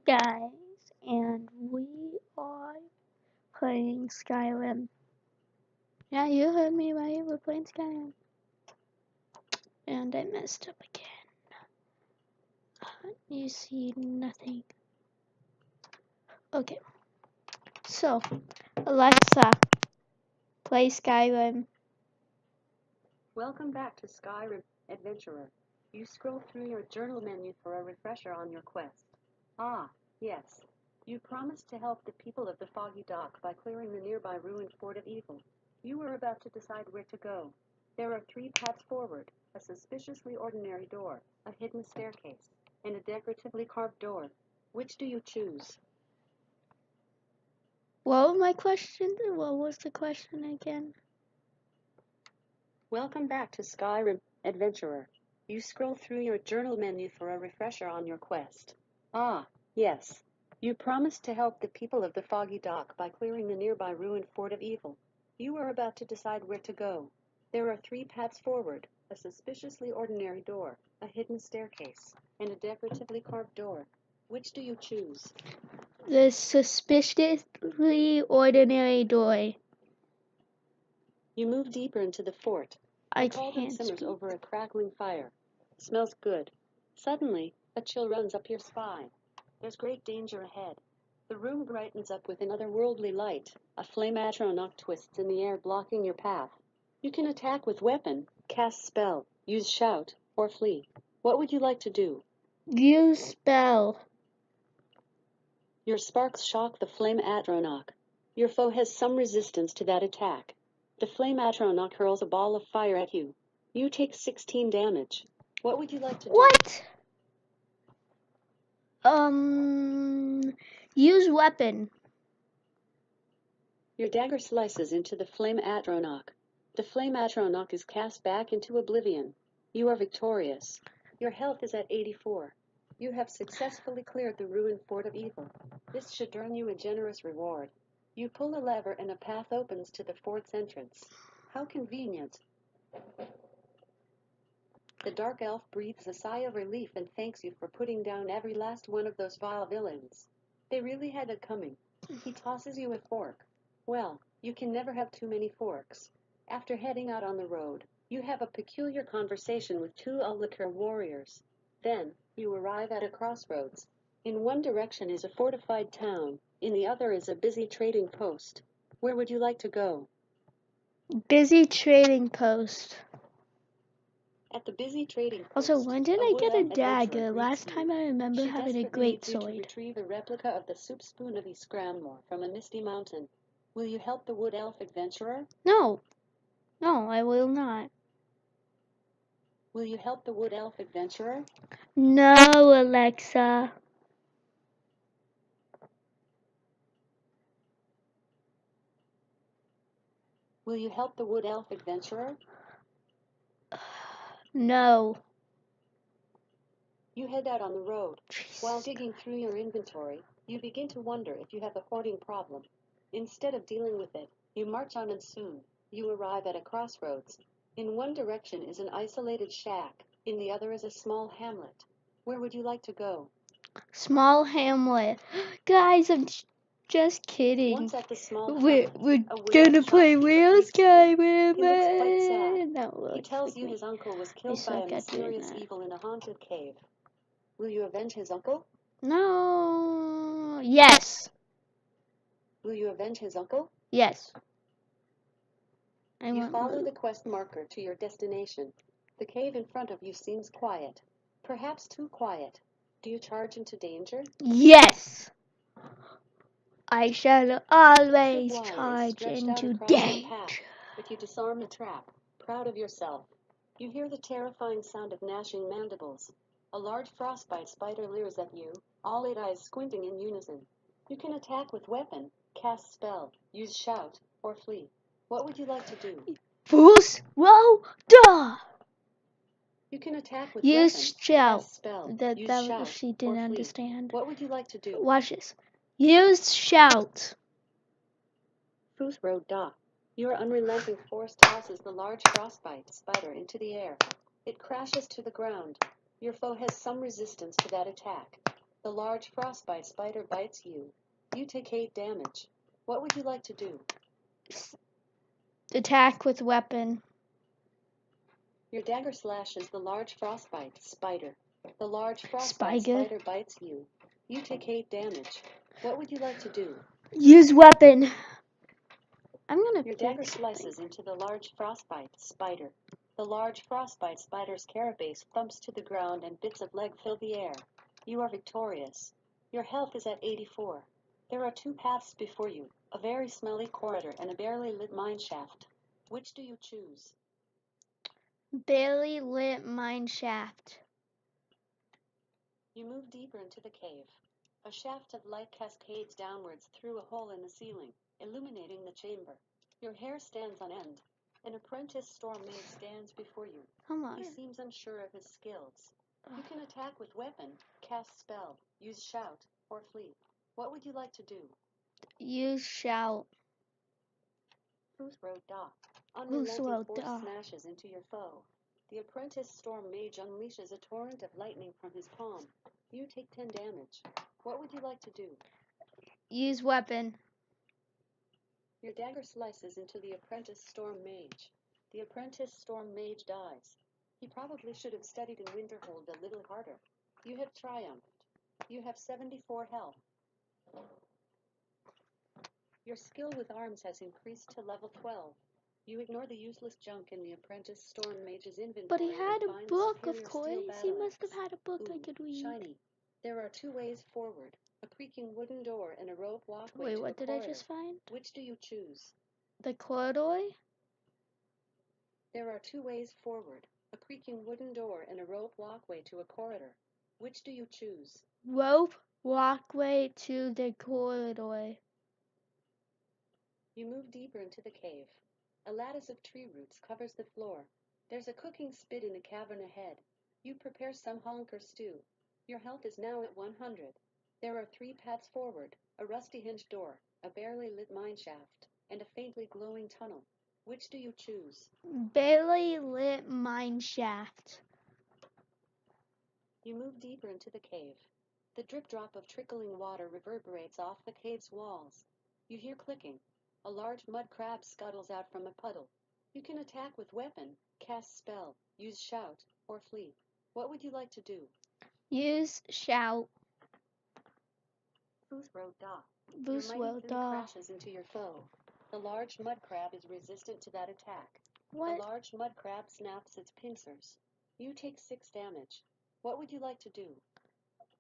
guys, and we are playing Skyrim. Yeah, you heard me right, we're playing Skyrim. And I messed up again. You see nothing. Okay. So, Alexa, play Skyrim. Welcome back to Skyrim Adventurer. You scroll through your journal menu for a refresher on your quest. Ah, yes. You promised to help the people of the Foggy Dock by clearing the nearby ruined Fort of Evil. You were about to decide where to go. There are 3 paths forward, a suspiciously ordinary door, a hidden staircase, and a decoratively carved door. Which do you choose? What was the question again? Welcome back to Skyrim Adventurer. You scroll through your journal menu for a refresher on your quest. Ah, yes. You promised to help the people of the Foggy Dock by clearing the nearby ruined Fort of Evil. You are about to decide where to go. There are 3 paths forward, a suspiciously ordinary door, a hidden staircase, and a decoratively carved door. Which do you choose? The suspiciously ordinary door. You move deeper into the fort. I The cauldron can't simmers speak. over a crackling fire. Smells good. Suddenly, a chill runs up your spine. There's great danger ahead. The room brightens up with an otherworldly light. A flame atronach twists in the air, blocking your path. You can attack with weapon, cast spell, use shout, or flee. What would you like to do? Use spell. Your sparks shock the flame atronach. Your foe has some resistance to that attack. The flame atronach hurls a ball of fire at you. You take 16 damage. What would you like to do? What? Use weapon. Your dagger slices into the flame atronach. The flame atronach is cast back into oblivion. You are victorious. Your health is at 84. You have successfully cleared the ruined Fort of Evil. This should earn you a generous reward. You pull a lever and a path opens to the fort's entrance. How convenient. The dark elf breathes a sigh of relief and thanks you for putting down every last one of those vile villains. They really had it coming. He tosses you a fork. Well, you can never have too many forks. After heading out on the road, you have a peculiar conversation with 2 Ulliker warriors. Then, you arrive at a crossroads. In one direction is a fortified town, in the other is a busy trading post. Where would you like to go? Busy trading post. At the busy trading post, Also, when did I wood get a elf adventurer dagger? greets Last you. time I remember She having a desperately great needs you to sword. retrieve a replica of the soup spoon of Iskramor from a misty mountain. Will you help the wood elf adventurer? No. No, I will not. Will you help the wood elf adventurer? No, Alexa. Will you help the wood elf adventurer? No. You head out on the road. While Jesus. digging through your inventory, you begin to wonder if you have a hoarding problem. Instead of dealing with it, you march on and soon, you arrive at a crossroads. In one direction is an isolated shack, in the other is a small hamlet. Where would you like to go? Small hamlet. Guys, I'm just kidding. Once at the small We're hamlet, a gonna widow play shopkeeper real greets you. Skyrim. He looks quite sad. No, He tells you like his uncle was I killed by a suck at doing mysterious that. evil in a haunted cave. Will you avenge his uncle? No. Yes. Will you avenge his uncle? Yes. You follow the quest marker to your destination. The cave in front of you seems quiet. Perhaps too quiet. Do you charge into danger? Yes. I shall A always tripwire is charge stretched out into across your danger. path, but you disarm the trap, proud of yourself. You hear the terrifying sound of gnashing mandibles. A large frostbite spider leers at you, all 8 eyes squinting in unison. You can attack with weapon, cast spell, use shout, or flee. What would you like to do? Fools, roll, duh. You can attack with Use weapon, shout. cast spell, That use shout, she or didn't flee. understand. What would you like to do? Watch this. Use shout. Futhro Da. Your unrelenting force tosses the large frostbite spider into the air. It crashes to the ground. Your foe has some resistance to that attack. The large frostbite spider bites you. You take 8 damage. What would you like to do? Attack with weapon. Your dagger slashes the large frostbite spider. The large frostbite Spider. spider bites you. You take 8 damage. What would you like to do? Use weapon. I'm gonna Your pick dagger slices into the large frostbite spider. The large frostbite spider's carapace thumps to the ground and bits of leg fill the air. You are victorious. Your health is at 84. There are 2 paths before you, a very smelly corridor and a barely lit mine shaft. Which do you choose? barely lit mine shaft. You move deeper into the cave. A shaft of light cascades downwards through a hole in the ceiling, illuminating the chamber. Your hair stands on end. An apprentice storm mage stands before you. Come on. He seems unsure of his skills. You can attack with weapon, cast spell, use shout, or flee. What would you like to do? Use shout. Booth Da. Who's Unrelenting wrote force da? smashes into your foe. The apprentice storm mage unleashes a torrent of lightning from his palm. You take 10 damage. What would you like to do? Use weapon. Your dagger slices into the apprentice storm mage. The apprentice storm mage dies. He probably should have studied in Winterhold a little harder. You have triumphed. You have 74 health. Your skill with arms has increased to level 12. You ignore the useless junk in the apprentice storm mage's inventory. But he had and a find the book, of superior course. steel He battle must have axe. had a book I Ooh, could read. shiny. There are 2 ways forward, a creaking wooden door and a rope walkway Wait, to what a did corridor. I just find? Which do you choose? The corridor? There are 2 ways forward, a creaking wooden door and a rope walkway to a corridor. Which do you choose? Rope walkway to the corridor. You move deeper into the cave. A lattice of tree roots covers the floor. There's a cooking spit in the cavern ahead. You prepare some honk or stew. Your health is now at 100. There are 3 paths forward, a rusty hinged door, a barely lit mine shaft, and a faintly glowing tunnel. Which do you choose? Barely lit mine shaft. You move deeper into the cave. The drip drop of trickling water reverberates off the cave's walls. You hear clicking. A large mud crab scuttles out from a puddle. You can attack with weapon, cast spell, use shout, or flee. What would you like to do? Use shout. Da. Your Boost mighty well boom da. crashes into your foe. The large mud crab is resistant to that attack. What? The large mud crab snaps its pincers. You take 6 damage. What would you like to do?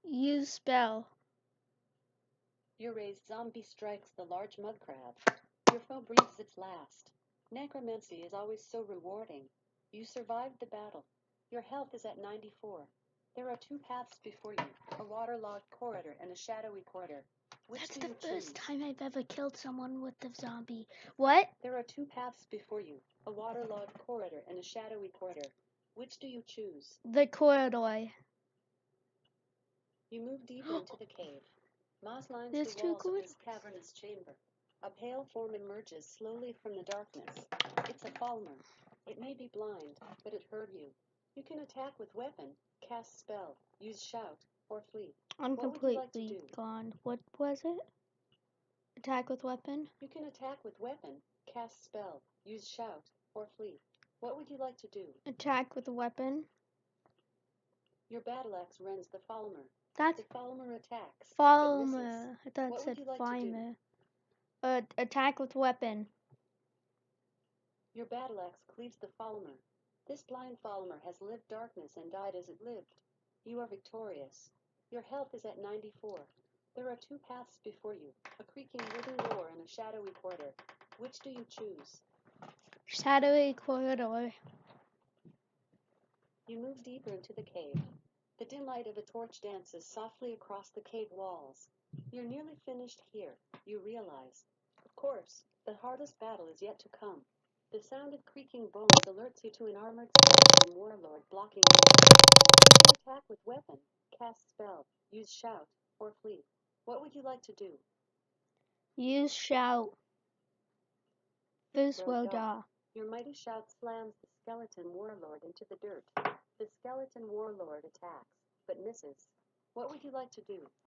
Use spell. Your raised zombie strikes the large mud crab. Your foe breathes its last. Necromancy is always so rewarding. You survived the battle. Your health is at 94. There are 2 paths before you, a waterlogged corridor and a shadowy corridor. Which That's do the you first choose? time I've ever killed someone with the zombie. What? There are 2 paths before you, a waterlogged corridor and a shadowy corridor. Which do you choose? The corridor. You move deeper into the cave. Moss lines There's the 2 walls of corridors. this cavernous chamber. A pale form emerges slowly from the darkness. It's a Falmer. It may be blind, but it heard you. You can attack with weapon, cast spell, use shout, or flee. I'm What would you like to completely do? gone. What was it? Attack with weapon? You can attack with weapon, cast spell, use shout, or flee. What would you like to do? Attack with a weapon. Your battle axe rends the Falmer. That's The Falmer attacks, but misses. Falmer. I thought it What said would you like to do? Falmer. Attack with weapon. Your battle axe cleaves the Falmer. This blind Falmer has lived darkness and died as it lived. You are victorious. Your health is at 94. There are 2 paths before you, a creaking wooden door and a shadowy corridor. Which do you choose? Shadowy corridor. You move deeper into the cave. The dim light of a torch dances softly across the cave walls. You're nearly finished here, you realize. Of course, the hardest battle is yet to come. The sound of creaking bones alerts you to an armored skeleton warlord blocking you. You can attack with weapon, cast spell, use shout, or flee. What would you like to do? Use shout. This will die. Your mighty shout slams the skeleton warlord into the dirt. The skeleton warlord attacks, but misses. What would you like to do?